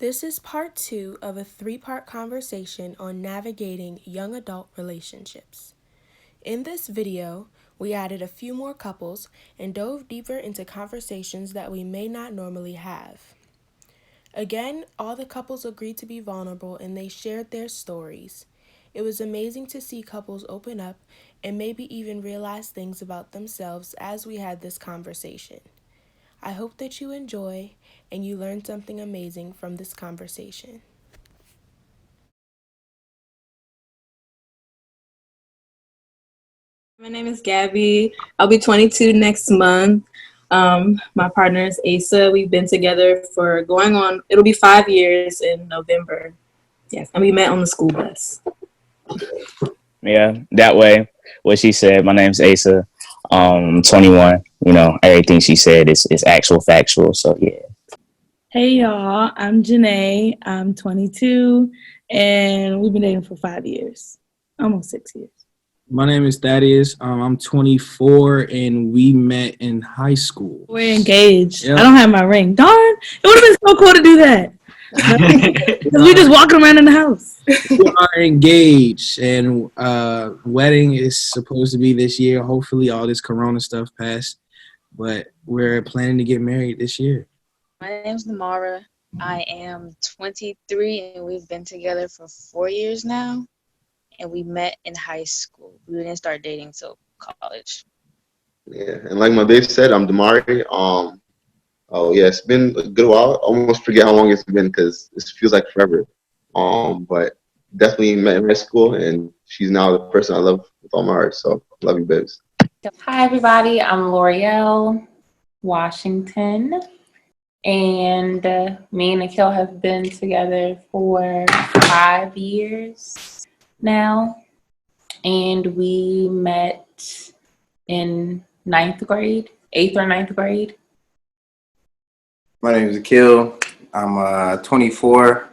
This is part 2 of a 3-part conversation on navigating young adult relationships. In this video, we added a few more couples and dove deeper into conversations that we may not normally have. Again, all the couples agreed to be vulnerable and they shared their stories. It was amazing to see couples open up and maybe even realize things about themselves as we had this conversation. I hope that you enjoy and you learn something amazing from this conversation. My name is Gabby. I'll be 22 next month. My partner is Asa. We've been together for it'll be 5 years in November. Yes, and we met on the school bus. Yeah, that way. What she said. My name's Asa. 21. Everything she said is actual factual. So yeah. Hey y'all, I'm Janay. I'm 22, and we've been dating for 5 years, almost 6 years. My name is Thaddeus. I'm 24, and we met in high school. We're engaged. Yep. I don't have my ring. Darn, it would have been so cool to do that. Because we just walking around in the house. We are engaged, and wedding is supposed to be this year. Hopefully, all this Corona stuff passed, but we're planning to get married this year. My name's Dmariee. I am 23, and we've been together for 4 years now. And we met in high school. We didn't start dating till college. Yeah, and like my babe said, I'm Dmariee. It's been a good while. I almost forget how long it's been because it feels like forever. But definitely met in high school, and she's now the person I love with all my heart. So love you, babes. Hi, everybody. I'm L'Oreal, Washington. And me and Akil have been together for 5 years now. And we met in 8th or 9th grade. My name is Akil. I'm 24.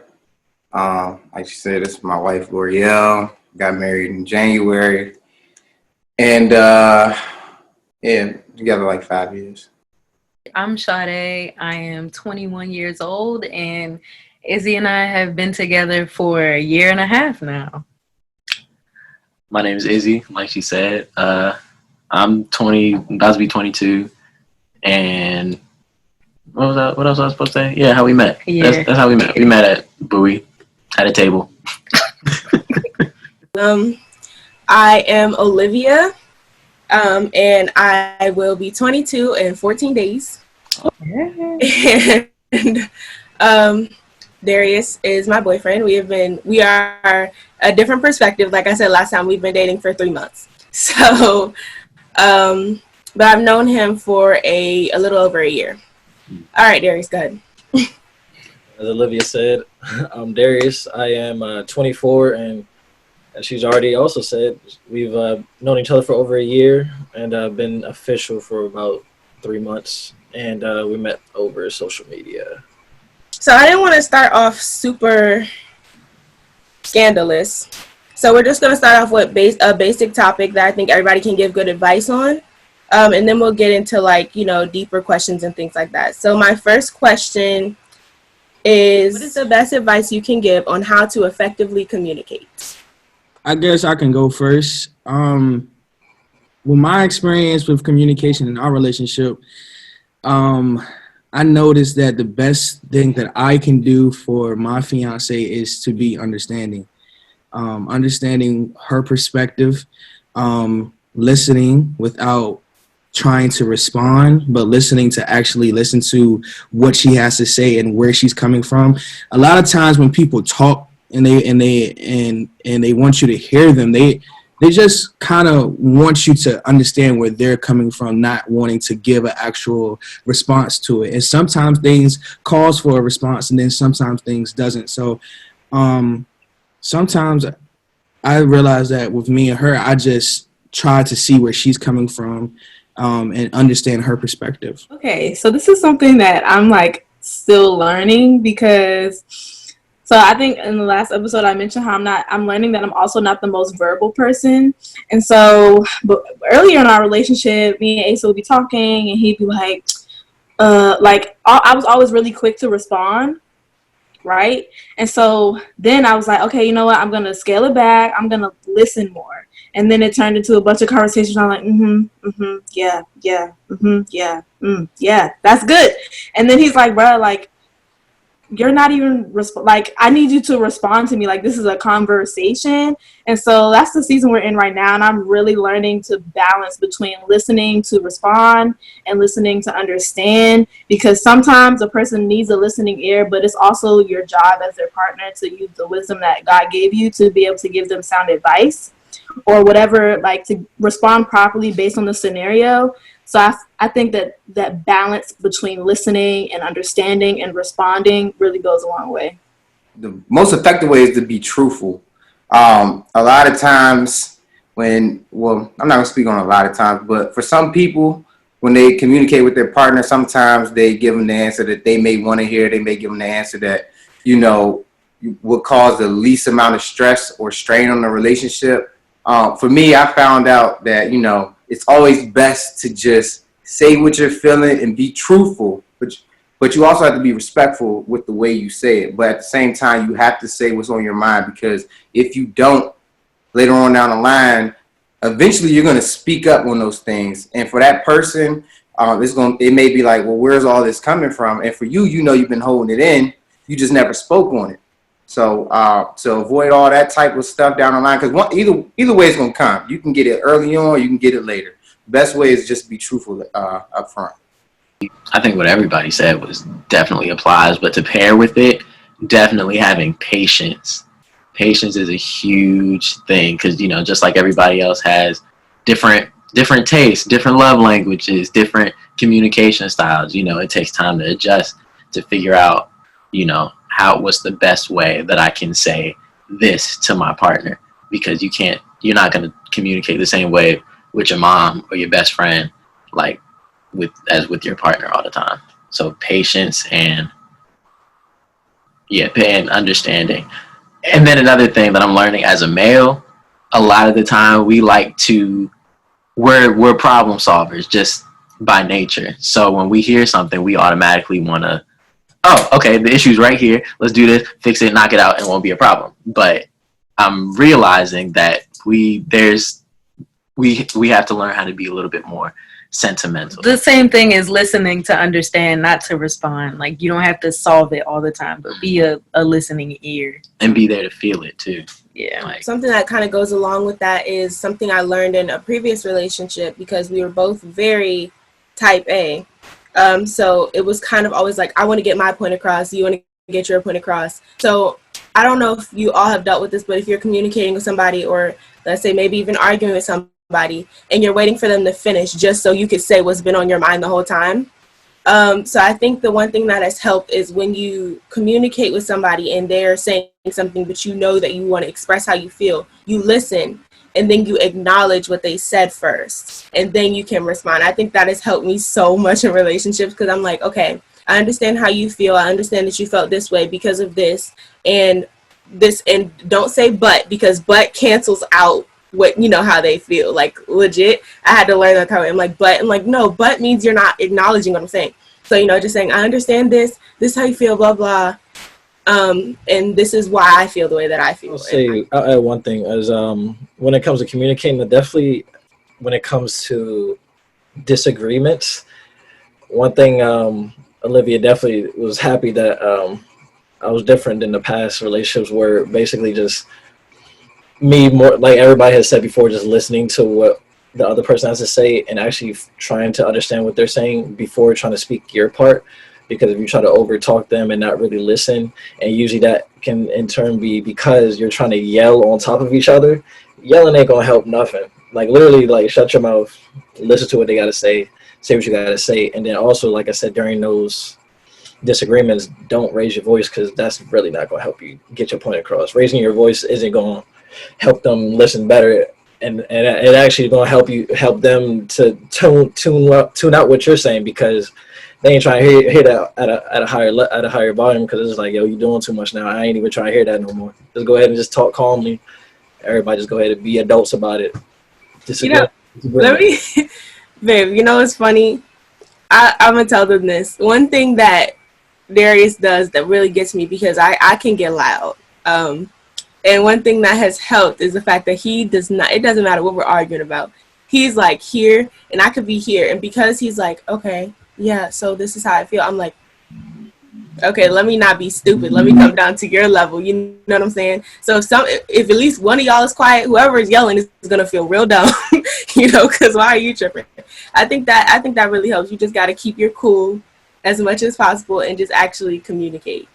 Like she said, this is my wife, L'Oreal. Got married in January. And together like 5 years. I'm Sade. I am 21 years old, and Izzy and I have been together for 1.5 years now. My name is Izzy, like she said. I'm 20, about to be 22, and what else was I supposed to say? Yeah, how we met. Yeah. That's how we met. We met at Bowie, at a table. I am Olivia, and I will be 22 in 14 days. And Darius is my boyfriend. We are a different perspective. Like I said last time, we've been dating for 3 months. So, but I've known him for a little over a year. All right, Darius, go ahead. As Olivia said, I'm Darius. I am 24, and as she's already also said, we've known each other for over a year and been official for about 3 months. And we met over social media. So I didn't want to start off super scandalous. So we're just going to start off with a basic topic that I think everybody can give good advice on. And then we'll get into deeper questions and things like that. So my first question is, what is the best advice you can give on how to effectively communicate? I guess I can go first. With my experience with communication in our relationship, I noticed that the best thing that I can do for my fiance is to be understanding. Understanding her perspective, listening without trying to respond, but listening to actually listen to what she has to say and where she's coming from. A lot of times when people talk and they want you to hear them, they just kind of want you to understand where they're coming from, not wanting to give an actual response to it. And sometimes things calls for a response, and then sometimes things doesn't. So sometimes I realize that with me and her, I just try to see where she's coming from and understand her perspective. Okay, so this is something that I'm still learning because. So I think in the last episode I mentioned how I'm learning that I'm also not the most verbal person. And so but earlier in our relationship, me and Asa would be talking and he'd be I was always really quick to respond. right? And so then I was like, okay, you know what? I'm going to scale it back. I'm going to listen more. And then it turned into a bunch of conversations. I'm like, yeah, yeah, that's good. And then he's like, bro, like, you're not even like, I need you to respond to me. Like, this is a conversation. And so that's the season we're in right now. And I'm really learning to balance between listening to respond and listening to understand, because sometimes a person needs a listening ear, but it's also your job as their partner to use the wisdom that God gave you to be able to give them sound advice or whatever, like to respond properly based on the scenario. So I think that balance between listening and understanding and responding really goes a long way. The most effective way is to be truthful. A lot of times I'm not going to speak on a lot of times, but for some people, when they communicate with their partner, sometimes they give them the answer that they may want to hear. They may give them the answer that, would cause the least amount of stress or strain on the relationship. For me, I found out that, it's always best to just say what you're feeling and be truthful, but you also have to be respectful with the way you say it. But at the same time, you have to say what's on your mind, because if you don't, later on down the line, eventually you're going to speak up on those things. And for that person, it may be like, well, where's all this coming from? And for you, you've been holding it in. You just never spoke on it. So avoid all that type of stuff down the line, because either way it's going to come. You can get it early on, or you can get it later. Best way is just be truthful up front. I think what everybody said definitely applies, but to pair with it, definitely having patience. Patience is a huge thing, because just like everybody else has different tastes, different love languages, different communication styles. It takes time to adjust, to figure out what's the best way that I can say this to my partner, because you're not going to communicate the same way with your mom or your best friend as with your partner all the time. So patience and understanding. And then another thing that I'm learning as a male, a lot of the time we're problem solvers just by nature. So when we hear something, we automatically want to, oh, okay, the issue's right here. Let's do this, fix it, knock it out, and it won't be a problem. But I'm realizing that we have to learn how to be a little bit more sentimental. The same thing is listening to understand, not to respond. Like, you don't have to solve it all the time, but be a listening ear. And be there to feel it too. Yeah. Something that kind of goes along with that is something I learned in a previous relationship, because we were both very type A. So it was kind of always like, I want to get my point across, you want to get your point across. So I don't know if you all have dealt with this, but if you're communicating with somebody, or let's say maybe even arguing with somebody, and you're waiting for them to finish just so you could say what's been on your mind the whole time. So I think the one thing that has helped is when you communicate with somebody and they're saying something, but you know that you want to express how you feel, you listen. And then you acknowledge what they said first, and then you can respond. I think that has helped me so much in relationships, because I'm like, okay, I understand how you feel. I understand that you felt this way because of this, and don't say but, because but cancels out what, how they feel. Like, legit, I had to learn that kind of way. I'm like, but, no, but means you're not acknowledging what I'm saying. So, just saying, I understand this is how you feel, blah, blah. And this is why I feel the way that I feel. I'll add one thing as when it comes to communicating, definitely when it comes to disagreements, one thing Olivia definitely was happy that I was different than the past relationships, where basically just me, more like everybody has said before, just listening to what the other person has to say and actually trying to understand what they're saying before trying to speak your part. Because if you try to over talk them and not really listen, and usually that can in turn be because you're trying to yell on top of each other, yelling ain't gonna help nothing. Like, literally, like, shut your mouth, listen to what they gotta say what you gotta say, and then also, like I said, during those disagreements, don't raise your voice, because that's really not gonna help you get your point across. Raising your voice isn't gonna help them listen better, and it actually gonna help them to tune out what you're saying, because they ain't trying to hear that at a higher volume, because it's like, yo, you doing too much now. I ain't even trying to hear that no more. Just go ahead and just talk calmly. Everybody just go ahead and be adults about it. Let me, babe, it's funny. I'm going to tell them this. One thing that Darius does that really gets me, because I can get loud. And one thing that has helped is the fact that he does not, it doesn't matter what we're arguing about. He's like here and I could be here. And because he's like, okay, yeah, so this is how I feel. I'm like, okay, let me not be stupid. Let me come down to your level. You know what I'm saying? So if at least one of y'all is quiet, whoever is yelling is going to feel real dumb, because why are you tripping? I think that really helps. You just got to keep your cool as much as possible and just actually communicate,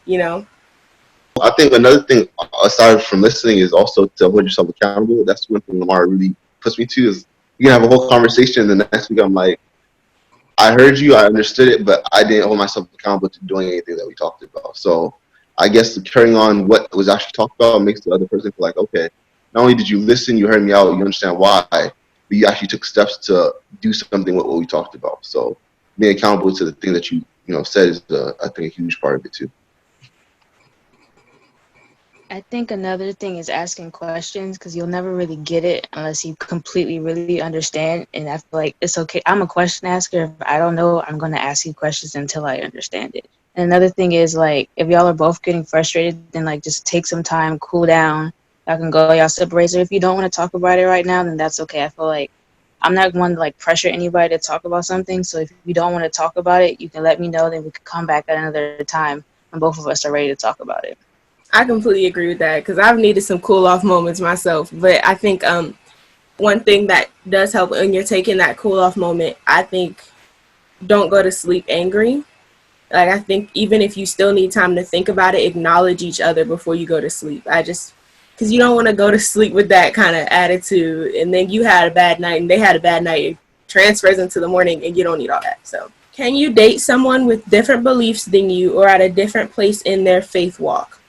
I think another thing, aside from listening, is also to hold yourself accountable. That's one thing LaMara really puts me to, is you can have a whole conversation, and the next week I'm like, I heard you, I understood it, but I didn't hold myself accountable to doing anything that we talked about. So I guess carrying on what was actually talked about makes the other person feel like, okay, not only did you listen, you heard me out, you understand why, but you actually took steps to do something with what we talked about. So being accountable to the thing that you said is, I think, a huge part of it too. I think another thing is asking questions, because you'll never really get it unless you completely really understand. And I feel like it's okay. I'm a question asker. If I don't know, I'm going to ask you questions until I understand it. And another thing is, like, if y'all are both getting frustrated, then like just take some time, cool down. Y'all can go y'all separate. So if you don't want to talk about it right now, then that's okay. I feel like I'm not one to like pressure anybody to talk about something. So if you don't want to talk about it, you can let me know. Then we can come back at another time when both of us are ready to talk about it. I completely agree with that, because I've needed some cool off moments myself. But I think one thing that does help when you're taking that cool off moment, I think, don't go to sleep angry. Like, I think even if you still need time to think about it, acknowledge each other before you go to sleep. Because you don't want to go to sleep with that kind of attitude, and then you had a bad night and they had a bad night. It transfers into the morning, and you don't need all that. So, can you date someone with different beliefs than you or at a different place in their faith walk?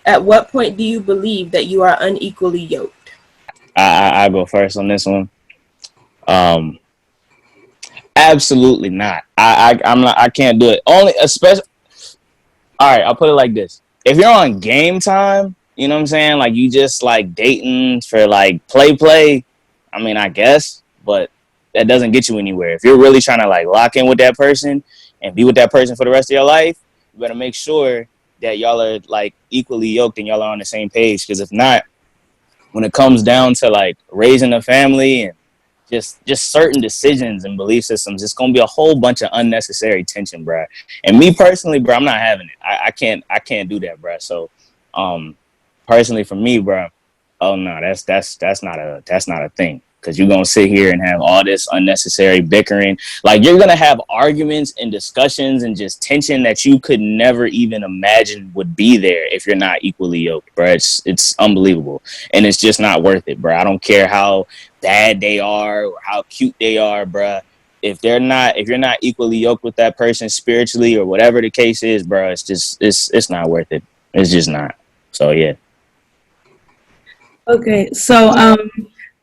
At what point do you believe that you are unequally yoked? I go first on this one. Absolutely not. I'm not. I can't do it. Only especially. All right, I'll put it like this: if you're on game time, you know what I'm saying, like you just like dating for like play. I mean, I guess, but that doesn't get you anywhere. If you're really trying to like lock in with that person and be with that person for the rest of your life, you better make sure that y'all are like equally yoked and y'all are on the same page. Because if not, when it comes down to like raising a family and just certain decisions and belief systems, it's gonna be a whole bunch of unnecessary tension, bro. And me personally, bro, I'm not having it. I can't do that, bro. So, personally for me, bro, oh no, that's not a thing. Because you're going to sit here and have all this unnecessary bickering. Like, you're going to have arguments and discussions and just tension that you could never even imagine would be there if you're not equally yoked, bro. It's unbelievable. And it's just not worth it, bro. I don't care how bad they are or how cute they are, bro. If you're not equally yoked with that person spiritually or whatever the case is, bro, it's not worth it. It's just not. So, yeah. Okay, so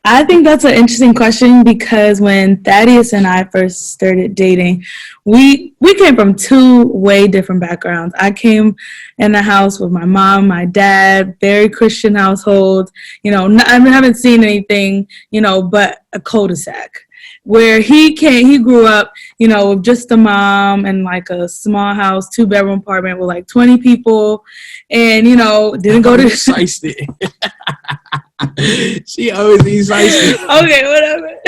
I think that's an interesting question, because when Thaddeus and I first started dating, we came from two way different backgrounds. I came in the house with my mom, my dad, very Christian household. I haven't seen anything, but a cul-de-sac. Where he grew up, with just a mom and like a small house, 2-bedroom apartment with like 20 people, and didn't go to. She always needs ice. Okay, whatever.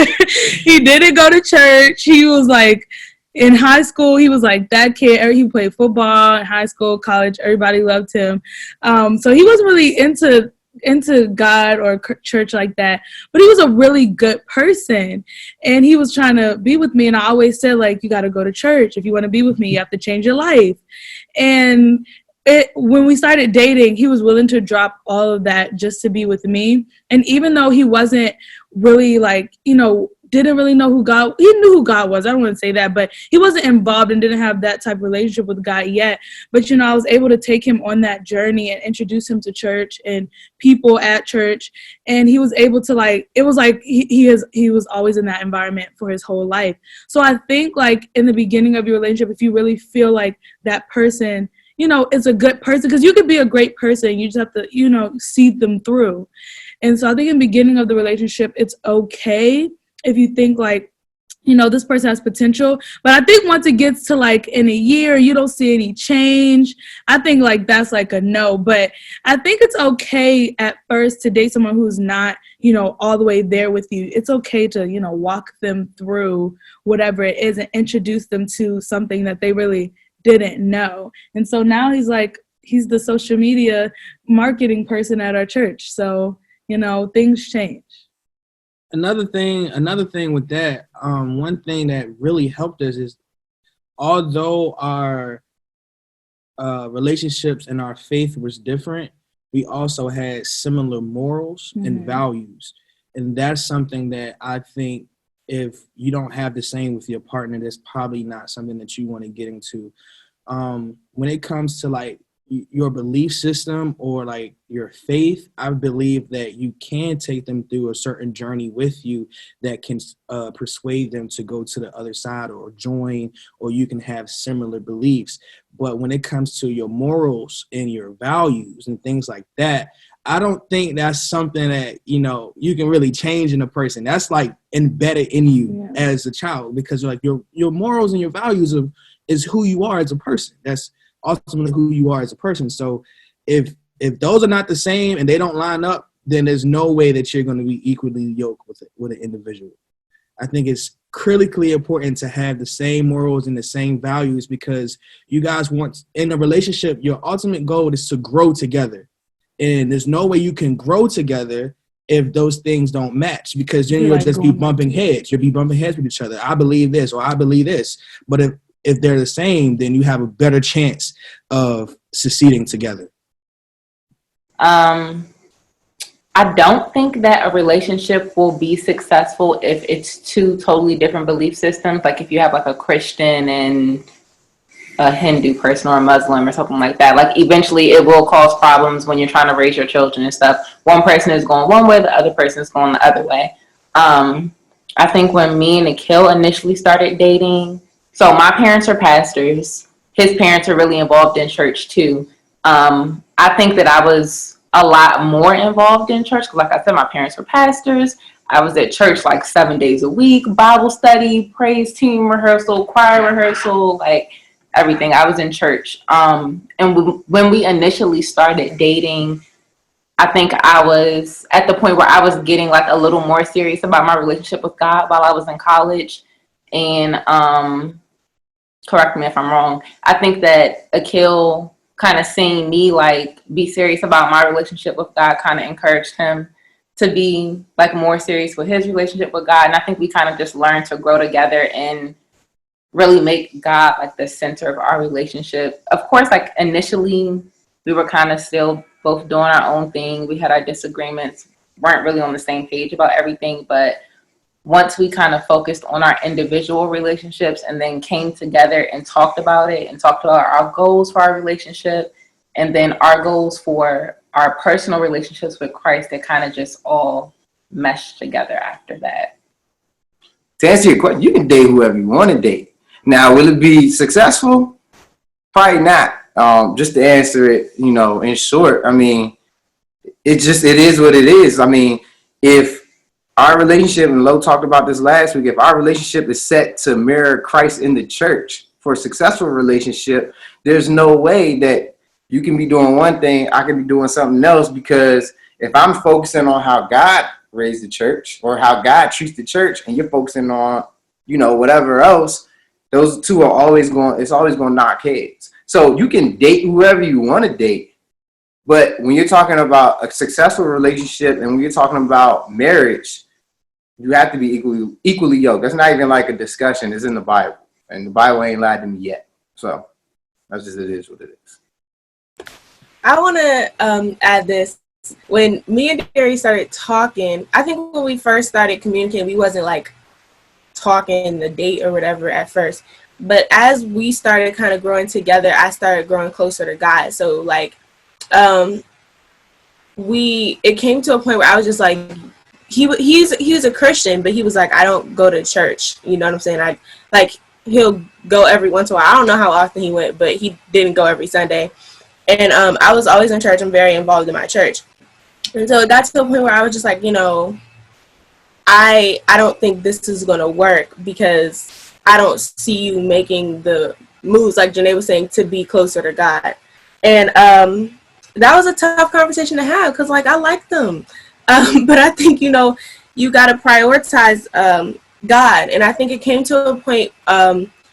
He didn't go to church. He was like, in high school, he was like that kid. He played football in high school, college. Everybody loved him. So he wasn't really into God or church like that, but he was a really good person, and he was trying to be with me. And I always said, like, you got to go to church if you want to be with me. You have to change your life. And when we started dating, he was willing to drop all of that just to be with me. And even though he wasn't really like, didn't really know who God, he knew who God was. I don't want to say that, but he wasn't involved and didn't have that type of relationship with God yet. But, I was able to take him on that journey and introduce him to church and people at church. And he was able to it was like he was always in that environment for his whole life. So I think like in the beginning of your relationship, if you really feel like that person, is a good person, because you could be a great person. You just have to, see them through. And so I think in the beginning of the relationship, it's okay if you think like, this person has potential. But I think once it gets to like in a year, you don't see any change, I think like that's like a no. But I think it's okay at first to date someone who's not, all the way there with you. It's okay to, walk them through whatever it is and introduce them to something that they really didn't know. And so now he's the social media marketing person at our church. So, things change. Another thing with that, one thing that really helped us is, although our relationships and our faith was different, we also had similar morals and values. And that's something that I think if you don't have the same with your partner, that's probably not something that you want to get into. When it comes to like your belief system or like your faith, I believe that you can take them through a certain journey with you that can persuade them to go to the other side or join, or you can have similar beliefs. But when it comes to your morals and your values and things like that, I don't think that's something that, you can really change in a person. That's like embedded in you as a child, because like your morals and your values is who you are as a person. That's ultimately who you are as a person. So if those are not the same and they don't line up, then there's no way that you're going to be equally yoked with an individual. I think it's critically important to have the same morals and the same values, because you guys want, in a relationship, your ultimate goal is to grow together. And there's no way you can grow together if those things don't match, because then you'll just be bumping heads. You'll be bumping heads with each other. I believe this, or I believe this. But if they're the same, then you have a better chance of succeeding together. I don't think that a relationship will be successful if it's two totally different belief systems. Like if you have like a Christian and a Hindu person or a Muslim or something like that. Like eventually it will cause problems when you're trying to raise your children and stuff. One person is going one way, the other person is going the other way. I think when me and Akil initially started dating, so my parents are pastors. His parents are really involved in church too. I think that I was a lot more involved in church because, like I said, my parents were pastors. I was at church like 7 days a week, Bible study, praise team rehearsal, choir rehearsal, like everything. I was in church. And when we initially started dating, I think I was at the point where I was getting like a little more serious about my relationship with God while I was in college. And correct me if I'm wrong, I think that Akil kind of seeing me like be serious about my relationship with God kind of encouraged him to be like more serious with his relationship with God. And I think we kind of just learned to grow together and really make God like the center of our relationship. Of course, like initially we were kind of still both doing our own thing. We had our disagreements, weren't really on the same page about everything, but once we kind of focused on our individual relationships and then came together and talked about it and talked about our goals for our relationship and then our goals for our personal relationships with Christ, it kind of just all meshed together after that. To answer your question, you can date whoever you want to date. Now, will it be successful? Probably not. Just to answer it, in short, I mean, it is what it is. I mean, if our relationship, and Lo talked about this last week, if our relationship is set to mirror Christ in the church for a successful relationship, there's no way that you can be doing one thing, I can be doing something else, because if I'm focusing on how God raised the church or how God treats the church and you're focusing on, whatever else, those two are always going to knock heads. So you can date whoever you want to date, but when you're talking about a successful relationship and when you're talking about marriage, you have to be equally yoked. That's not even like a discussion. It's in the Bible, and the Bible ain't lied to me yet. So that's just, it is what it is. I want to add this. When me and Darius started talking, I think when we first started communicating, we wasn't like talking the date or whatever at first. But as we started kind of growing together, I started growing closer to God. So like, it came to a point where I was just like, he was a Christian, but he was like, I don't go to church. You know what I'm saying? He'll go every once in a while. I don't know how often he went, but he didn't go every Sunday. And I was always in church. I'm very involved in my church. And so it got to the point where I was just like, I don't think this is going to work because I don't see you making the moves, like Janay was saying, to be closer to God. And that was a tough conversation to have because, like, I like them. But I think, you know, you got to prioritize God. And I think it came to a point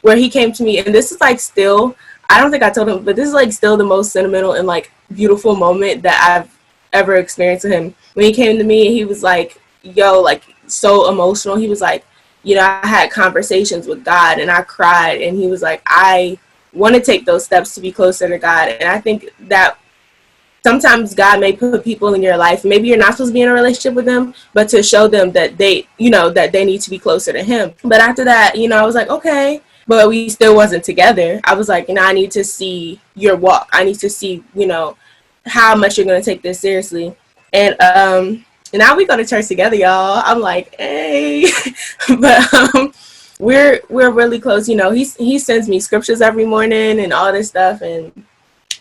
where he came to me, and this is like still, I don't think I told him, but this is like still the most sentimental and like beautiful moment that I've ever experienced with him. When he came to me and he was like, yo, like so emotional. He was like, you know, I had conversations with God and I cried. And he was like, I want to take those steps to be closer to God. And I think that sometimes God may put people in your life. Maybe you're not supposed to be in a relationship with them, but to show them that they, you know, that they need to be closer to him. But after that, you know, I was like, okay, but we still wasn't together. I was like, you know, I need to see your walk. I need to see, you know, how much you're going to take this seriously. And now we go to church together, y'all. I'm like, hey, but we're really close. You know, he sends me scriptures every morning and all this stuff, and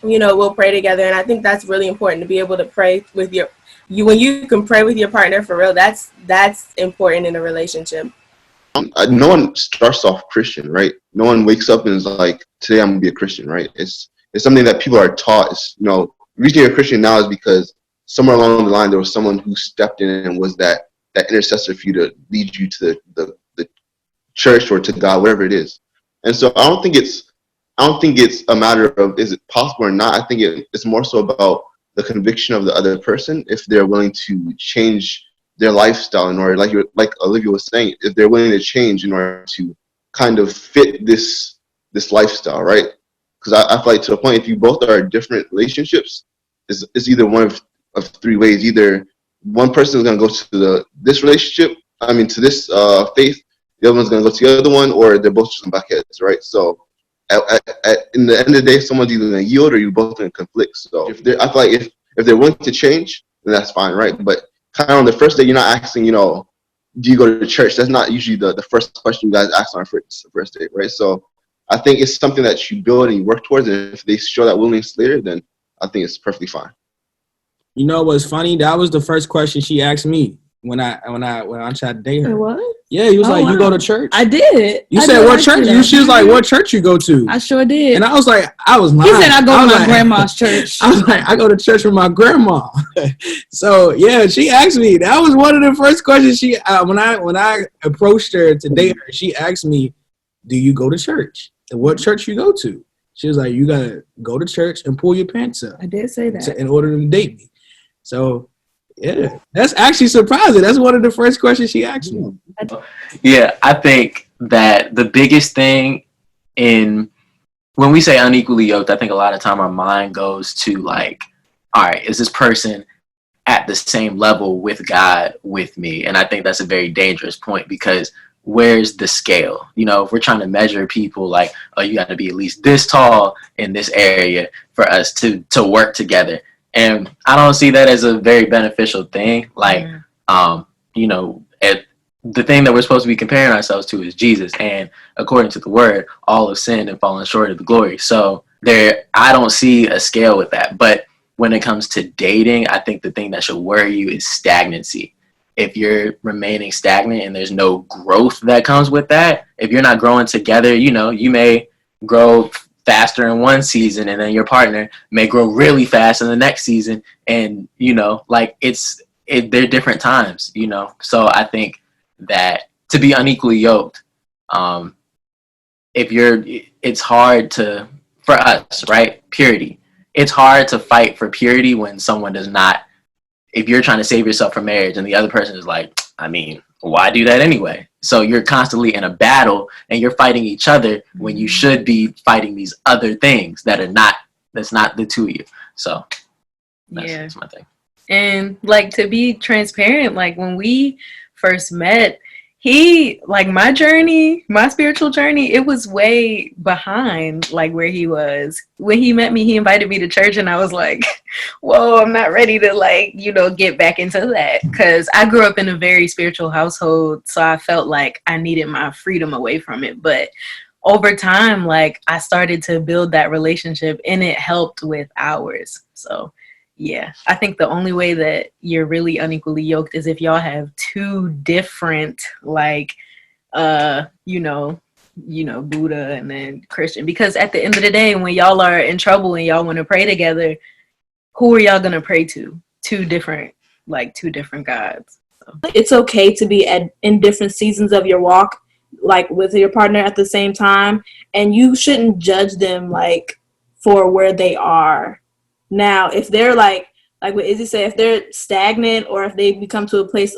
you know, we'll pray together. And I think that's really important to be able to pray with you when you can pray with your partner for real. That's important in a relationship. No one starts off Christian, right? No one wakes up and is like, today I'm gonna be a Christian, right? It's something that people are taught. It's, you know, the reason you're a Christian now is because somewhere along the line there was someone who stepped in and was that intercessor for you to lead you to the church or to God, whatever it is. And so I don't think it's a matter of is it possible or not. I think it's more so about the conviction of the other person, if they're willing to change their lifestyle in order, like Olivia was saying, if they're willing to change in order to kind of fit this lifestyle, right? Because I feel like to a point, if you both are in different relationships, it's either one of three ways. Either one person is going to go to this relationship, to this faith, the other one's going to go to the other one, or they're both just in buckheads, right? So in the end of the day, someone's either going to yield or you're both going to conflict. So I feel like if they're willing to change, then that's fine, right? But kind of on the first day, you're not asking, you know, do you go to church? That's not usually the first question you guys ask on first date, right? So I think it's something that you build and you work towards, and if they show that willingness later, then I think it's perfectly fine. You know what's funny? That was the first question she asked me when I tried to date her. What? Yeah, he was like, wow. You go to church? I did. You said what church? She was like, what church you go to? I sure did. And I was like, I was lying. He said I go to my grandma's church. I was like, I go to church with my grandma. So yeah, she asked me. That was one of the first questions she when I approached her to date her. She asked me, do you go to church? And what church you go to? She was like, you gotta go to church and pull your pants up. I did say that in order to date me. So yeah, that's actually surprising. That's one of the first questions she asked me. Yeah, I think that the biggest thing when we say unequally yoked, I think a lot of time our mind goes to like, all right, is this person at the same level with God with me? And I think that's a very dangerous point, because where's the scale? You know, if we're trying to measure people like, oh, you got to be at least this tall in this area for us to work together. And I don't see that as a very beneficial thing. Like, you know, the thing that we're supposed to be comparing ourselves to is Jesus. And according to the word, all have sinned and fallen short of the glory. So I don't see a scale with that. But when it comes to dating, I think the thing that should worry you is stagnancy. If you're remaining stagnant and there's no growth that comes with that, if you're not growing together, you know, you may grow faster in one season and then your partner may grow really fast in the next season. And, you know, like they're different times, you know? So I think that to be unequally yoked, it's hard for us, right? Purity. It's hard to fight for purity when someone does not, if you're trying to save yourself from marriage and the other person is like, I mean, why do that anyway? So you're constantly in a battle and you're fighting each other when you should be fighting these other things that's not the two of you. So that's my thing. And like, to be transparent, like when we first met, he, like my spiritual journey, it was way behind like where he was. When he met me, he invited me to church and I was like, whoa, I'm not ready to like, you know, get back into that. Cause I grew up in a very spiritual household. So I felt like I needed my freedom away from it. But over time, like I started to build that relationship and it helped with ours. So Yeah, I think the only way that you're really unequally yoked is if y'all have two different, like, Buddha and then Christian. Because at the end of the day, when y'all are in trouble and y'all want to pray together, who are y'all gonna pray to? Two different gods. So. It's okay to be in different seasons of your walk, like with your partner at the same time, and you shouldn't judge them like for where they are. Now, if they're like what Izzy said, if they're stagnant or if they come to a place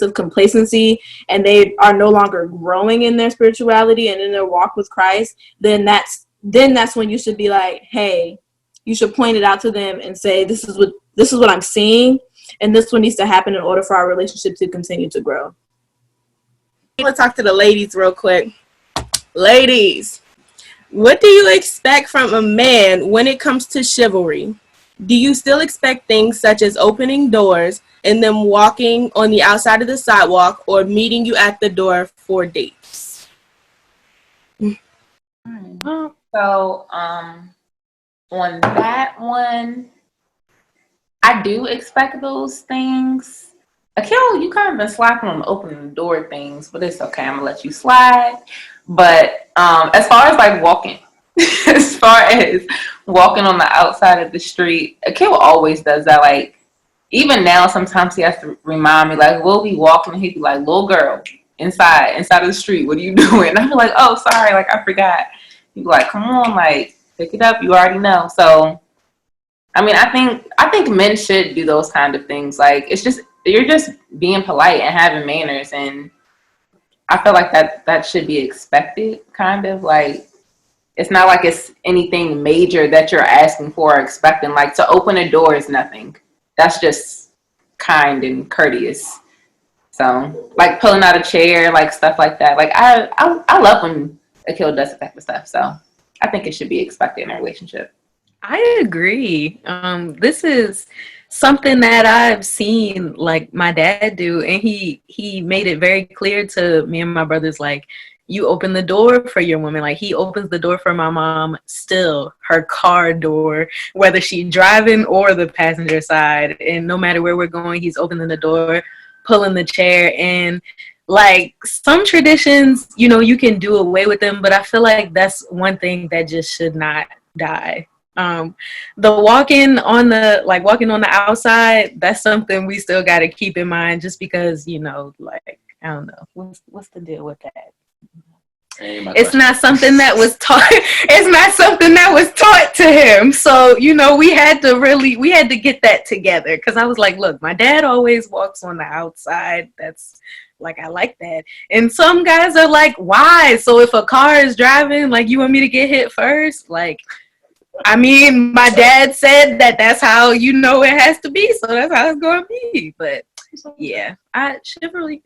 of complacency and they are no longer growing in their spirituality and in their walk with Christ, then that's when you should be like, hey, you should point it out to them and say, this is what I'm seeing, and this one needs to happen in order for our relationship to continue to grow. I'm gonna talk to the ladies real quick. Ladies, what do you expect from a man when it comes to chivalry? Do you still expect things such as opening doors and them walking on the outside of the sidewalk or meeting you at the door for dates? So, on that one, I do expect those things. Akil, you kind of been slacking on the opening the door things, but it's okay. I'm gonna let you slide. But as far as like walking, as far as walking on the outside of the street, Akil always does that. Like, even now, sometimes he has to remind me, like, we'll be walking and he'd be like, little girl, inside of the street, what are you doing? And I'm like, oh, sorry, like, I forgot. He'd be like, come on, like, pick it up, you already know. So, I mean, I think men should do those kind of things. Like, it's just, you're just being polite and having manners, and I feel like that should be expected, kind of. Like, it's not like it's anything major that you're asking for or expecting. Like, to open a door is nothing. That's just kind and courteous. So, like, pulling out a chair, like, stuff like that. Like, I love when Akil does that type of stuff. So, I think it should be expected in a relationship. I agree. This is something that I've seen, like, my dad do, and he made it very clear to me and my brothers, like, you open the door for your woman. Like, he opens the door for my mom, still, her car door, whether she's driving or the passenger side. And no matter where we're going, he's opening the door, pulling the chair. And, like, some traditions, you can do away with them, but I feel like that's one thing that just should not die. The walking on the outside, that's something we still got to keep in mind, just because, like, I don't know, what's the deal with that? It's not something that was taught. It's not something that was taught to him. So, we had to get that together. Cause I was like, look, my dad always walks on the outside. That's like, I like that. And some guys are like, why? So if a car is driving, like, you want me to get hit first? Like, I mean, my dad said that's how it has to be. So that's how it's going to be. But yeah, chivalry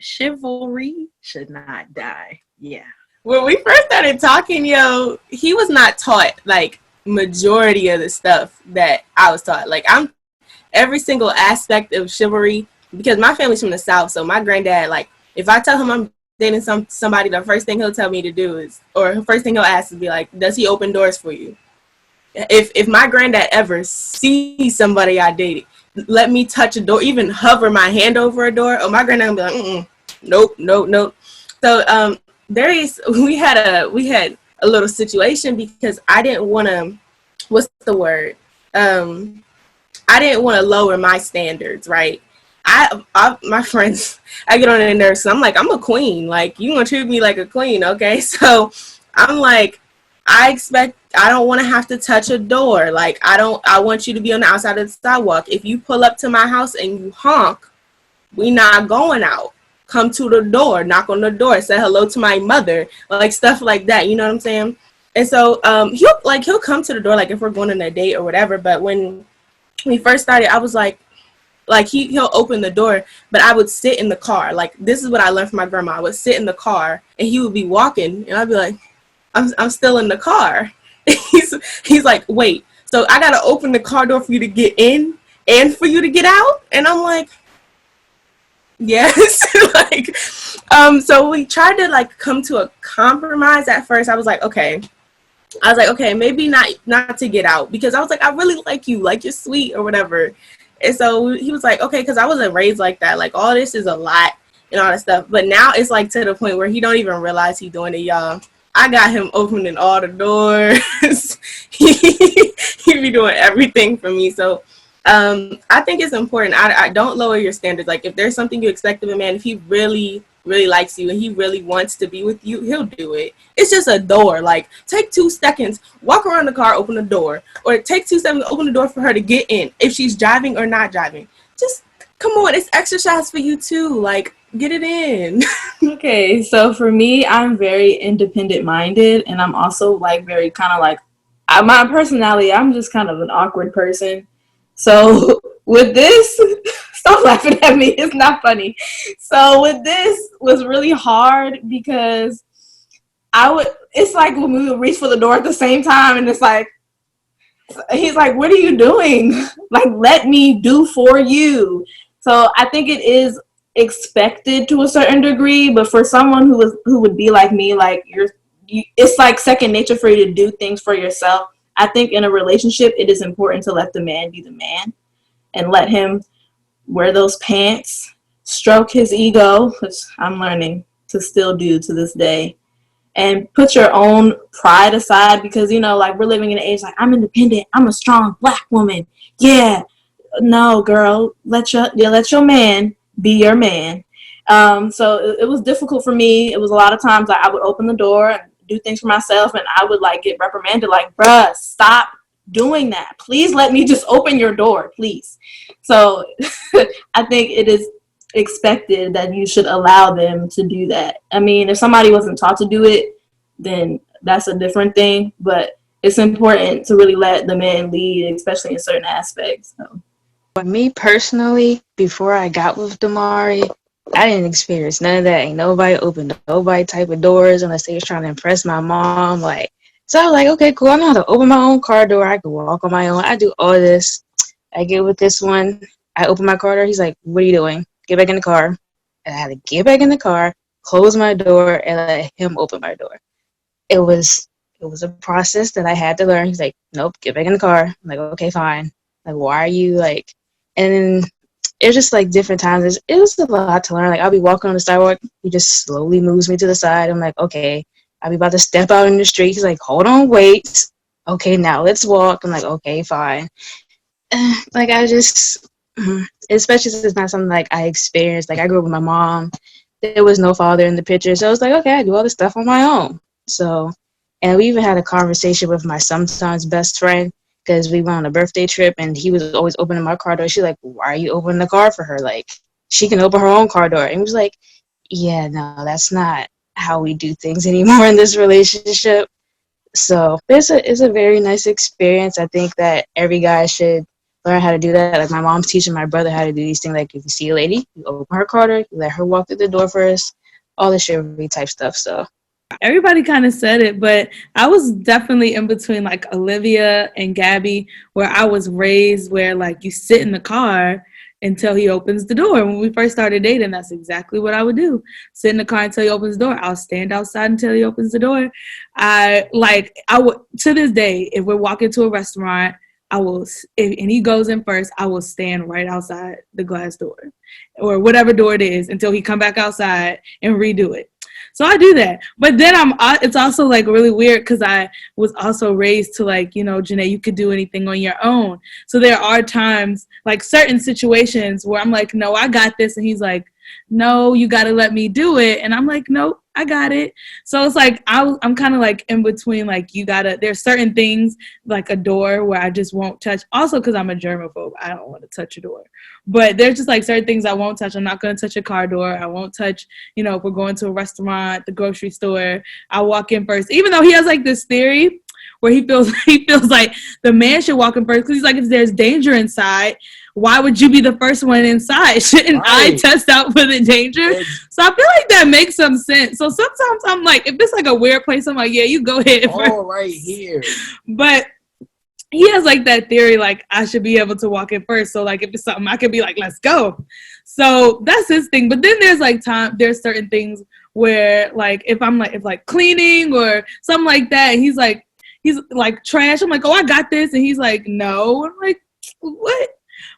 should not die. Yeah. When we first started talking, he was not taught, like, majority of the stuff that I was taught. Like, I'm every single aspect of chivalry, because my family's from the South, so my granddad, like, if I tell him I'm dating somebody, the first thing he'll tell me to do is, or the first thing he'll ask is be like, does he open doors for you? If my granddad ever sees somebody I dated, let me touch a door, even hover my hand over a door, my granddad will be like, nope. So, we had a little situation because I didn't want to, I didn't want to lower my standards, right? My friends, I get on their nerves, so I'm like, I'm a queen. Like, you gonna treat me like a queen, okay? So I'm like, I don't want to have to touch a door. Like, I want you to be on the outside of the sidewalk. If you pull up to my house and you honk, we not going out. Come to the door, knock on the door, say hello to my mother, like, stuff like that. You know what I'm saying? And so he'll come to the door, like, if we're going on a date or whatever. But when we first started, I was like he'll open the door, but I would sit in the car. Like, this is what I learned from my grandma. I would sit in the car and he would be walking and I'd be like, I'm still in the car. He's like, wait, so I gotta open the car door for you to get in and for you to get out? And I'm like, yes. Like, so we tried to, like, come to a compromise at first. I was like, okay, I was like, okay, maybe not to get out, because I was like, I really like you, like you're sweet or whatever. And so he was like, okay, because I wasn't raised like that. Like, all this is a lot and all that stuff. But now it's like to the point where he don't even realize he's doing it, y'all. I got him opening all the doors. he be doing everything for me. So I think it's important. I don't lower your standards. Like, if there's something you expect of a man, if he really likes you and he really wants to be with you, he'll do it. It's just a door. Like, take 2 seconds, walk around the car, open the door, or take 2 seconds, open the door for her to get in, if she's driving or not driving. Just come on, it's exercise for you too. Like, get it in. Okay, so for me, I'm very independent minded, and I'm also like very kind of like my personality. I'm just kind of an awkward person. So with this, stop laughing at me. It's not funny. So with this was really hard because it's like when we would reach for the door at the same time, and it's like, he's like, what are you doing? Like, let me do for you. So I think it is expected to a certain degree, but for someone who would be like me, like it's like second nature for you to do things for yourself. I think in a relationship, it is important to let the man be the man and let him wear those pants, stroke his ego, which I'm learning to still do to this day, and put your own pride aside, because, you know, like, we're living in an age like, I'm independent, I'm a strong Black woman. Yeah, no, girl, let your man be your man. So it was difficult for me. It was a lot of times like, I would open the door and do things for myself, and I would like get reprimanded, like, bruh, stop doing that. Please let me just open your door, please. So I think it is expected that you should allow them to do that. I mean, if somebody wasn't taught to do it, then that's a different thing, but it's important to really let the man lead, especially in certain aspects. So. For me personally, before I got with Dmariee, I didn't experience none of that. Ain't nobody opened nobody type of doors unless they was trying to impress my mom. Like, so I was like, okay, cool. I know how to open my own car door. I can walk on my own. I do all this. I get with this one. I open my car door. He's like, what are you doing? Get back in the car. And I had to get back in the car, close my door, and let him open my door. It was a process that I had to learn. He's like, nope, get back in the car. I'm like, okay, fine. Like, why are you like? And then it was just like different times. It was a lot to learn. Like, I'll be walking on the sidewalk. He just slowly moves me to the side. I'm like, okay. I'll be about to step out in the street. He's like, hold on, wait. Okay, now let's walk. I'm like, okay, fine. Like, I just, especially since it's not something like I experienced. Like, I grew up with my mom. There was no father in the picture. So I was like, okay, I do all this stuff on my own. So, and we even had a conversation with my sometimes best friend, because we went on a birthday trip and he was always opening my car door. She's like, why are you opening the car for her? Like, she can open her own car door. And he was like, yeah, no, that's not how we do things anymore in this relationship. So it's a very nice experience. I think that every guy should learn how to do that. Like, my mom's teaching my brother how to do these things. Like, if you see a lady, you open her car door, you let her walk through the door first, all the chivalry type stuff. So everybody kind of said it, but I was definitely in between like Olivia and Gabbi, where I was raised where like you sit in the car until he opens the door. When we first started dating, that's exactly what I would do. Sit in the car until he opens the door. I'll stand outside until he opens the door. I would, to this day, if we're walking to a restaurant, and he goes in first, I will stand right outside the glass door or whatever door it is until he come back outside and redo it. So I do that. But then it's also like really weird because I was also raised to like, you know, Janay, you could do anything on your own. So there are times, like certain situations where I'm like, no, I got this. And he's like, no, you got to let me do it. And I'm like, no, I got it. So it's like, I'm kind of like in between, like there's certain things like a door where I just won't touch. Also because I'm a germaphobe, I don't want to touch a door. But there's just like certain things I won't touch. I'm not going to touch a car door. I won't touch, you know, if we're going to a restaurant, the grocery store, I'll walk in first. Even though he has like this theory where he feels like the man should walk in first because he's like, if there's danger inside, why would you be the first one inside? Shouldn't I test out for the danger? So I feel like that makes some sense. So sometimes I'm like, if it's like a weird place, I'm like, yeah, you go ahead. Oh, right here. But he has like that theory, like I should be able to walk in first. So like if it's something, I could be like, let's go. So that's his thing. But then there's certain things where like if I'm like cleaning or something like that, and he's like, he's like trash. I'm like, oh, I got this, and he's like, no. I'm like, what?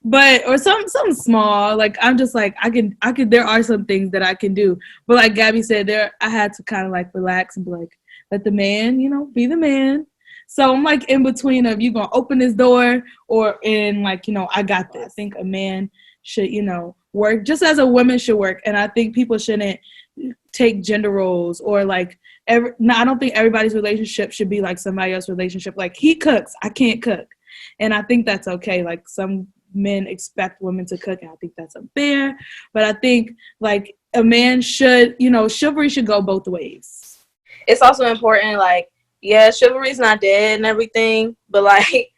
But or something small. Like I'm just like I can. There are some things that I can do, but like Gabby said, I had to kind of like relax and be like, let the man, be the man. So I'm like in between of you gonna open this door or in like I got this. I think a man should work just as a woman should work, and I think people shouldn't take gender roles or like I don't think everybody's relationship should be like somebody else's relationship. Like he cooks, I can't cook, and I think that's okay. Like some men expect women to cook, and I think that's unfair. But I think like a man should, chivalry should go both ways. It's also important, like, yeah, chivalry's not dead and everything, but like,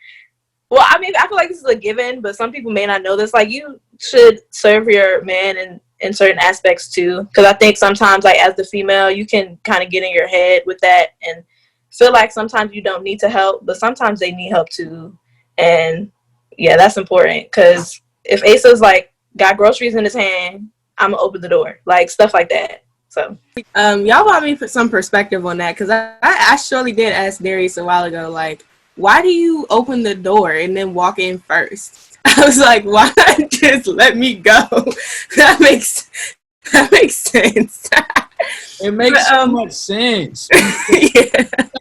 well, I mean, I feel like this is a given, but some people may not know this. Like, you should serve your man in certain aspects too, because I think sometimes, like, as the female, you can kind of get in your head with that and feel like sometimes you don't need to help, but sometimes they need help too. And yeah, that's important, because if Asa's like got groceries in his hand, I'm gonna open the door, like stuff like that. So y'all brought me some perspective on that, because I surely did ask Darius a while ago, like, why do you open the door and then walk in first? I was like, why not just let me go? That makes sense. It makes so much sense. You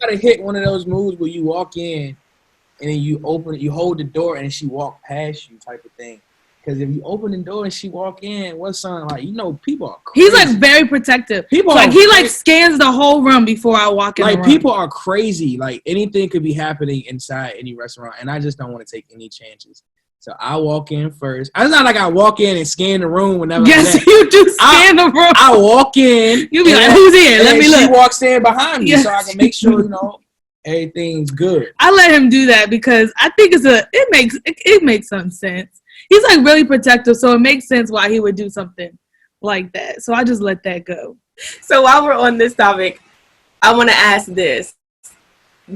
gotta hit one of those moves where you walk in and then you open it, you hold the door, and she walk past you, type of thing. Because if you open the door and she walk in, what's something like, people are crazy. He's like very protective. People like he like scans the whole room before I walk in. Like people are crazy. Like anything could be happening inside any restaurant, and I just don't want to take any chances. So I walk in first. It's not like I walk in and scan the room whenever. Yes, you do scan the room. I walk in. You be like, who's here? Let me look. She walks in behind me, so I can make sure everything's good. I let him do that because I think it makes some sense. He's like really protective, so it makes sense why he would do something like that. So I just let that go. So while we're on this topic, I want to ask this.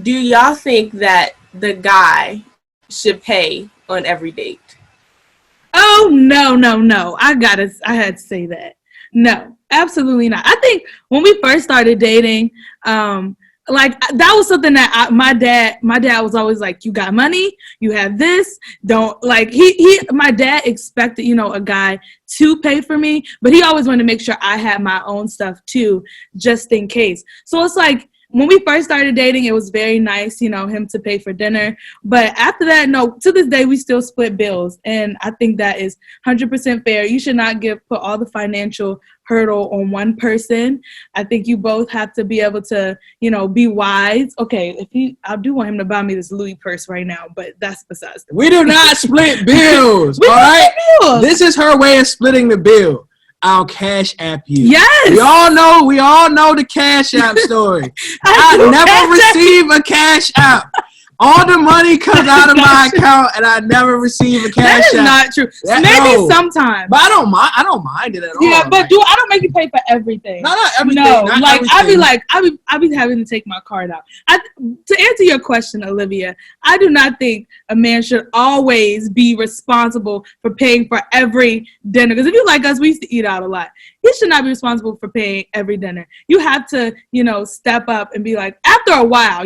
Do y'all think that the guy should pay on every date? Oh, no. I had to say that. No, absolutely not. I think when we first started dating, like that was something that my dad was always like, you got money, you have this, don't like my dad expected a guy to pay for me, but he always wanted to make sure I had my own stuff too, just in case. So it's like when we first started dating, it was very nice, him to pay for dinner. But after that, no, to this day, we still split bills. And I think that is 100% fair. You should not put all the financial hurdle on one person. I think you both have to be able to, be wise. Okay, I do want him to buy me this Louis purse right now, but that's besides the point. We do not split bills, all right? This is her way of splitting the bill. I'll cash app you. Yes. We all know the cash app story. I never receive a cash app. All the money comes out of my account, and I never receive a cash app. That is not true. Maybe sometimes. But I don't mind it at all. Yeah, but I don't make you pay for everything. No, not everything. No, not like everything. I be having to take my card out. To answer your question, Olivia, I do not think a man should always be responsible for paying for every dinner. Because if you like us, we used to eat out a lot. He should not be responsible for paying every dinner. You have to, step up and be like, after a while,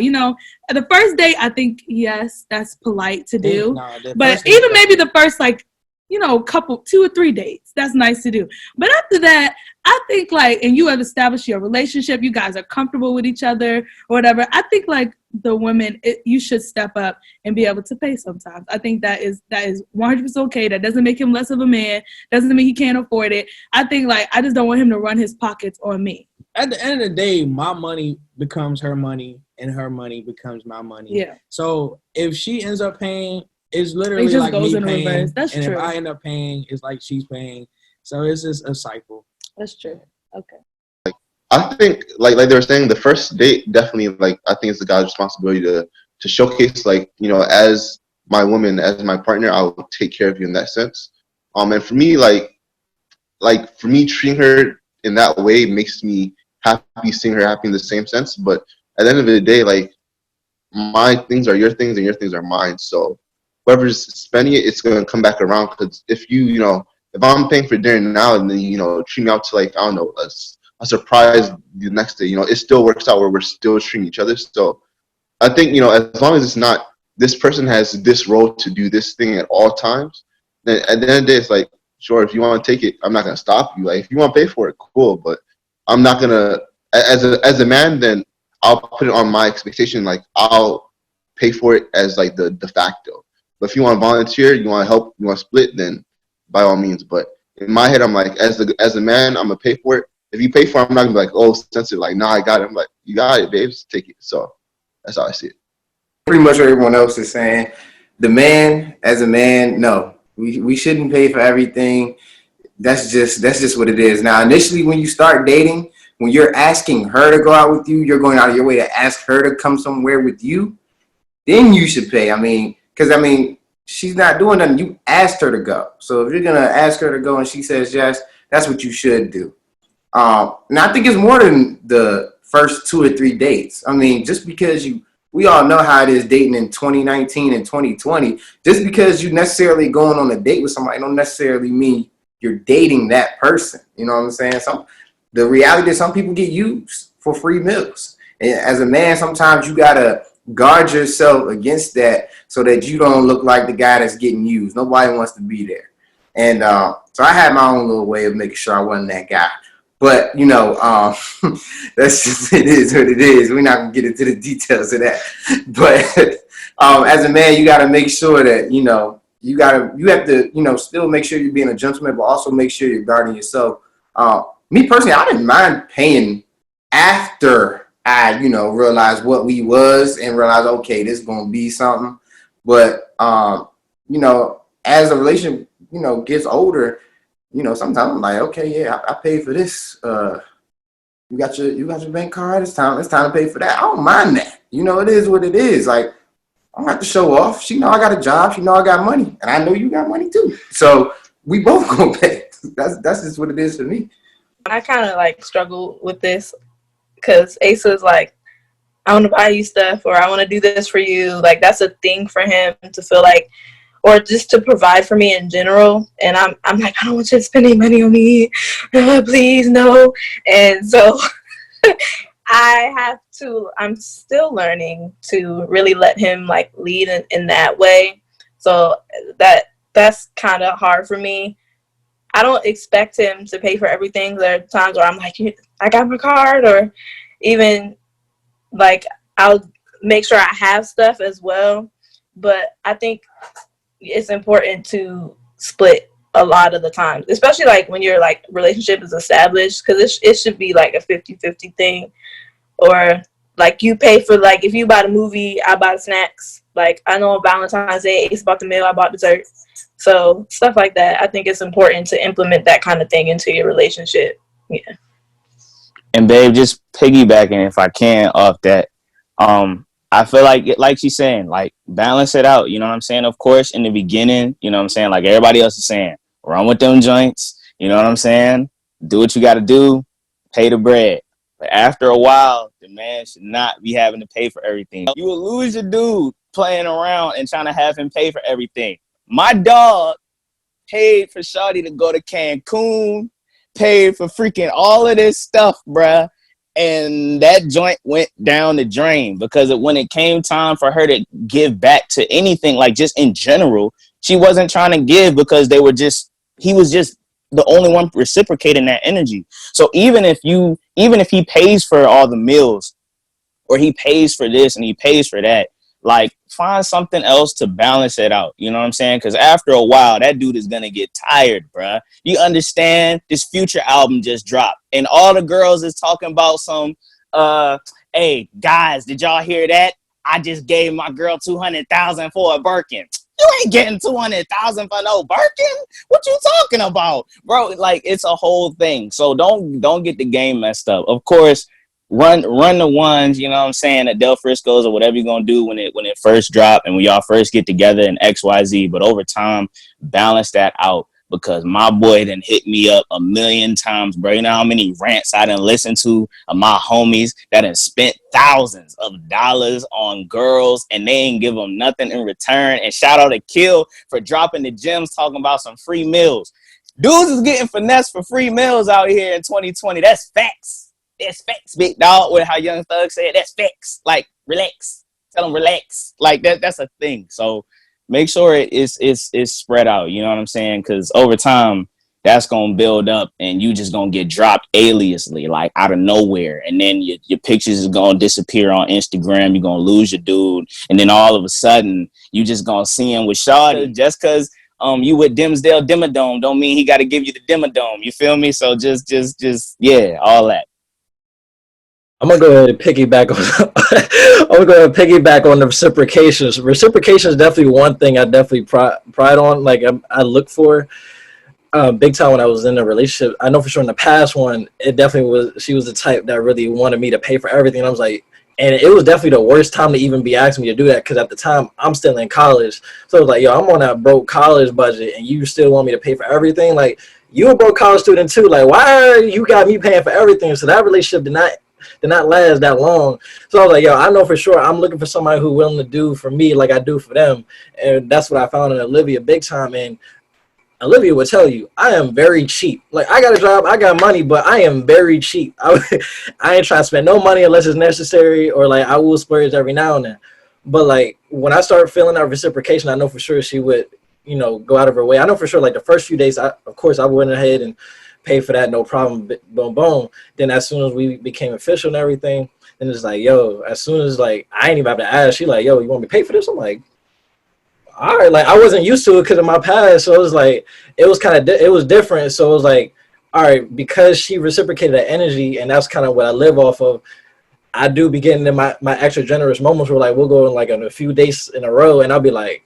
at the first date, I think, yes, that's polite to do. But even maybe the first, couple, 2 or 3 dates, that's nice to do. But after that, I think, and you have established your relationship, you guys are comfortable with each other or whatever. I think, the women, you should step up and be able to pay sometimes. I think that is 100% okay. That doesn't make him less of a man. Doesn't mean he can't afford it. I think, I just don't want him to run his pockets on me. At the end of the day, my money becomes her money, and her money becomes my money. Yeah. So if she ends up paying, it's literally just like goes me in paying. reverse. That's and true. If I end up paying, it's like she's paying. So it's just a cycle. That's true. Okay. I think, like they were saying, the first date definitely, I think it's the guy's responsibility to showcase, as my woman, as my partner, I will take care of you in that sense. And for me, for me, treating her in that way makes me happy, seeing her happy in the same sense. But at the end of the day, my things are your things and your things are mine. So whoever's spending it, it's going to come back around. Because if if I'm paying for dinner now and then, treat me out to, I don't know, a surprise the next day, it still works out where we're still treating each other. So I think, as long as it's not, this person has this role to do this thing at all times, then at the end of the day, it's like, sure, if you want to take it, I'm not going to stop you. Like, if you want to pay for it, cool. But I'm not going to, as a man, then I'll put it on my expectation. Like, I'll pay for it as like the de facto. But if you want to volunteer, you want to help, you want to split, then by all means. But in my head, I'm like, as a man, I'm going to pay for it. If you pay for it, I'm not going to be like, oh, sensitive. Like, nah, I got it. I'm like, you got it, babes. Take it. So that's how I see it. Pretty much what everyone else is saying. The man, as a man, no, we shouldn't pay for everything. That's just what it is. Now, initially, when you start dating, when you're asking her to go out with you, you're going out of your way to ask her to come somewhere with you, then you should pay. Because she's not doing nothing. You asked her to go. So if you're going to ask her to go and she says yes, that's what you should do. And I think it's more than the first 2 or 3 dates. Just because we all know how it is dating in 2019 and 2020. Just because you necessarily going on a date with somebody don't necessarily mean you're dating that person. You know what I'm saying? The reality is some people get used for free meals. And as a man, sometimes you got to guard yourself against that so that you don't look like the guy that's getting used. Nobody wants to be there. And so I had my own little way of making sure I wasn't that guy. But, that's just, it is what it is. We're not going to get into the details of that. But as a man, you got to make sure that, you have to, still make sure you're being a gentleman, but also make sure you're guarding yourself. Me personally, I didn't mind paying after I, realized what we was and realized, okay, this is going to be something. But, as a relationship, gets older, sometimes I'm like, okay, yeah, I paid for this. You got your bank card. It's time to pay for that. I don't mind that. It is what it is. Like, I don't have to show off. She know I got a job. She know I got money, and I know you got money too. So we both gonna pay. That's just what it is for me. I kind of struggle with this because Asa's like, I want to buy you stuff or I want to do this for you. Like, that's a thing for him to feel like, or just to provide for me in general. And I'm like, I don't want you to spend any money on me. Please, no. And so I'm still learning to really let him lead in that way. So that's kind of hard for me. I don't expect him to pay for everything. There are times where I'm like, I got my card, or even I'll make sure I have stuff as well. But I think it's important to split a lot of the times, especially when your relationship is established, because it should be a 50-50 thing. Or you pay for if you buy the movie, I buy the snacks. I know on Valentine's Day, Ace bought the meal, I bought dessert. So stuff like that. I think it's important to implement that kind of thing into your relationship. Yeah. And babe, just piggybacking if I can off that, I feel like she's saying, balance it out. You know what I'm saying? Of course, in the beginning, you know what I'm saying? Like everybody else is saying, run with them joints. You know what I'm saying? Do what you got to do. Pay the bread. But after a while, the man should not be having to pay for everything. You will lose your dude playing around and trying to have him pay for everything. My dog paid for Shawty to go to Cancun, paid for freaking all of this stuff, bruh. And that joint went down the drain because when it came time for her to give back to anything, just in general, she wasn't trying to give because he was just the only one reciprocating that energy. So even if he pays for all the meals, or he pays for this and he pays for that, find something else to balance it out. You know what I'm saying? Because after a while, that dude is going to get tired, bruh. You understand? This Future album just dropped. And all the girls is talking about some, hey, guys, did y'all hear that? I just gave my girl $200,000 for a Birkin. You ain't getting $200,000 for no Birkin. What you talking about? Bro, it's a whole thing. So don't get the game messed up. Of course, run the ones, you know what I'm saying, at Del Frisco's or whatever you're gonna do when it first drop and when y'all first get together in XYZ. But over time, balance that out, because my boy done hit me up a million times, bro. You know how many rants I done listened to of my homies that have spent thousands of dollars on girls and they ain't give them nothing in return. And shout out to Kill for dropping the gems talking about some free meals. Dudes is getting finessed for free meals out here in 2020. That's facts. That's facts, big dog. With how Young Thug said, that's facts. Relax. tell them relax. Like that's a thing. So make sure it's spread out. You know what I'm saying? Because over time, that's gonna build up, and you just gonna get dropped aliasly, like out of nowhere, and then your pictures is gonna disappear on Instagram. You're gonna lose your dude, and then all of a sudden, you just gonna see him with Shawty. Just because you with Dimsdale Dimmadome don't mean he got to give you the Dimmadome. You feel me? So just yeah, all that. I'm gonna go ahead and piggyback on. I'm gonna go ahead and piggyback on the reciprocations. Reciprocation is definitely one thing I definitely pride on. Like I look for. Big time when I was in a relationship. I know for sure in the past one, it definitely was. She was the type that really wanted me to pay for everything. And I was like, and it was definitely the worst time to even be asking me to do that because at the time I'm still in college. So it was like, yo, I'm on that broke college budget, and you still want me to pay for everything? Like, you a broke college student too. Like, why you got me paying for everything? So that relationship did not last that long. So I was like, yo, I know for sure I'm looking for somebody who's willing to do for me like I do for them, and that's what I found in Olivia big time. And Olivia would tell you, I am very cheap. Like, I got a job, I got money, but I am very cheap. I ain't trying to spend no money unless it's necessary, or like I will splurge every now and then. But like when I started feeling that reciprocation, I know for sure she would, go out of her way. I know for sure like the first few days, of course I went ahead and paid for that, no problem, boom, boom. Then as soon as we became official and everything, then it's like, yo, as soon as like I ain't even have to ask, she like, yo, you want me to pay for this? I'm like, all right, like I wasn't used to it because of my past, so it was like it was different. So it was like, all right, because she reciprocated that energy, and that's kind of what I live off of. I do be getting in my extra generous moments where like we'll go in like on a few days in a row, and I'll be like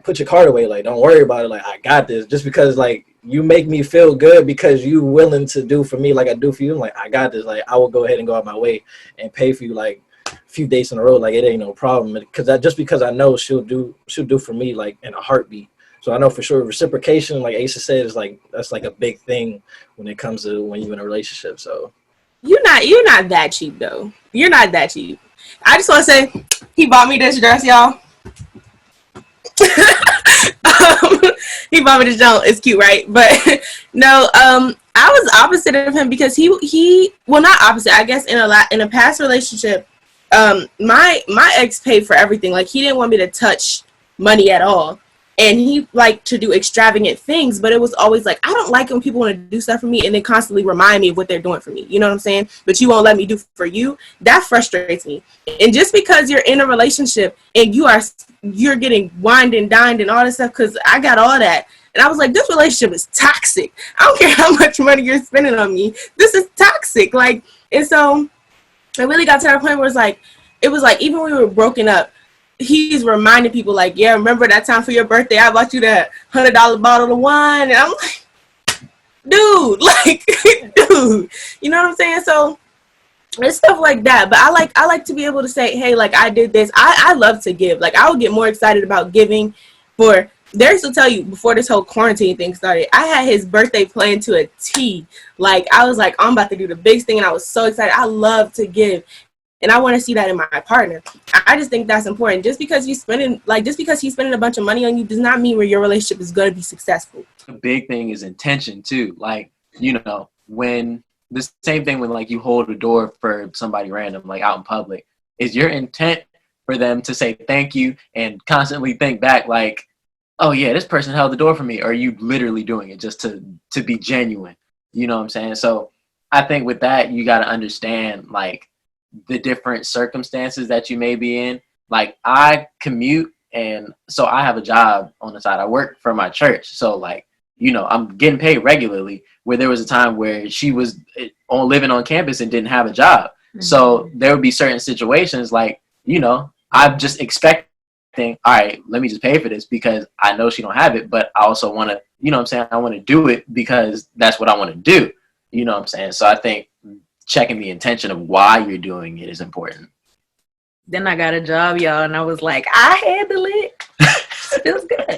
put your card away, like don't worry about it, like I got this. Just because like you make me feel good because you willing to do for me like I do for you, I'm like I got this. Like I will go ahead and go out my way and pay for you like few days in a row, like it ain't no problem, because I know she'll do for me like in a heartbeat. So I know for sure reciprocation, like Asa said, is like that's like a big thing when it comes to when you're in a relationship. So you're not that cheap though. You're not that cheap. I just want to say he bought me this dress, y'all. He bought me this junk. It's cute, right? But no, I was opposite of him because he well, not opposite. I guess in a past relationship, my ex paid for everything. Like he didn't want me to touch money at all, and he liked to do extravagant things, but it was always like, I don't like when people want to do stuff for me and then constantly remind me of what they're doing for me, you know what I'm saying, but you won't let me do for you. That frustrates me. And just because you're in a relationship and you're getting wined and dined and all this stuff, because I got all that, and I was like, this relationship is toxic. I don't care how much money you're spending on me, this is toxic. Like, and so it really got to that point where it was like even when we were broken up, he's reminding people like, yeah, remember that time for your birthday I bought you that $100 bottle of wine? And I'm like, dude, you know what I'm saying? So it's stuff like that. But I like to be able to say, hey, like I did this. I love to give. Like I would get more excited about giving. For Darius will tell you, before this whole quarantine thing started, I had his birthday planned to a T. Like I was like, I'm about to do the biggest thing, and I was so excited. I love to give. And I want to see that in my partner. I just think that's important. Just because he's spending a bunch of money on you does not mean where your relationship is going to be successful. The big thing is intention too. Like, when the same thing when like you hold a door for somebody random, like out in public, is your intent for them to say thank you and constantly think back like, oh yeah, this person held the door for me. Or are you literally doing it just to be genuine? You know what I'm saying? So I think with that, you got to understand like the different circumstances that you may be in. Like I commute, and so I have a job on the side. I work for my church. So like, I'm getting paid regularly, where there was a time where she was living on campus and didn't have a job. Mm-hmm. So there would be certain situations like, I'm just expecting, all right, let me just pay for this because I know she don't have it, but I also want to, I want to do it because that's what I want to do. You know what I'm saying? So I think checking the intention of why you're doing it is important. Then I got a job, y'all, and I was like, I handle it. Feels good.